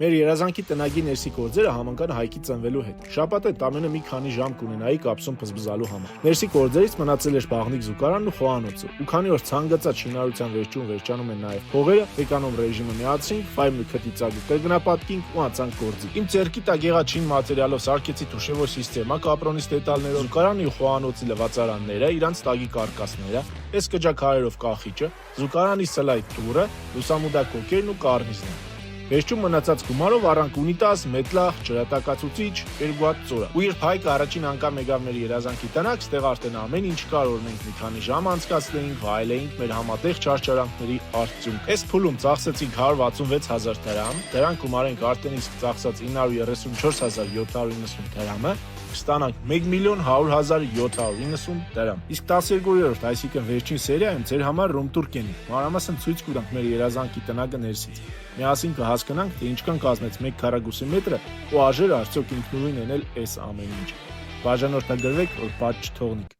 Մեր երազանքի տնագի ներսի գործերը համընկան Հայկի ծնվելու հետ։ Շաբաթ այդ ամենը մի քանի ժամ կունենայի կապսում բզբզալու համար։ Ներսի գործերից մնացել էր բաղնիկ զուգարանն ու խոհանոցը, ու քանի որ ցանկացած շինարարության վերջում վերջանում են նաև փողերը, էկանոմ ռեժիմը միացրինք, ֆայմը քթի ծագը կրկնապատկինք ու անցանք գործի։ Իմ ձեռքի տակ եղած շին մատերիալով սարքեցի թուշևոր սիստեմա կապրոնից դետալներով, զուգարանի ու խոհանոցի լվացարանները, իրանց տագի կարկասները, այս կջաքարերով կախիճը, զուգարանի սլայ տուրը, լուսամուտակ կոկերն ու կարնիզները։ Վերջում մնացած գումարով առանք ունիտազ, մետլախ, ջրատակացուցիչ, 2 հատ ծորը։ Ու երբ Հայկը առաջին անգամ եկավ մեր երազանքի տնակ, ստեղ արդեն ամեն ինչ կար, որ մենք մի քանի ժամ անցկացնեինք, վայելեինք մեր համատեղ չարչարանքների արդյունք։ Այս փուլում ծախսեցինք 166,000 դրամ, դրանք գումարենք արդեն իսկ ծախսած 934,790 դրամը, կստանանք 1,100,790 դրամ։ Իսկ 12-րդ, այսինքն վերջին սերիայում ձեր համար ռում տուր կենի։ Մանրամասն ցույց կտանք մեր երազանքի տնակը ներսից։ Միասին կհասկանանք, թե ինչքան կազմեց 1 քառակուսի մետրը ու արժեր արդյոք ինքնուրույն են այս ամեն ինչը։ Բաժանորդագրվեք, որ պատճ չթողնիք։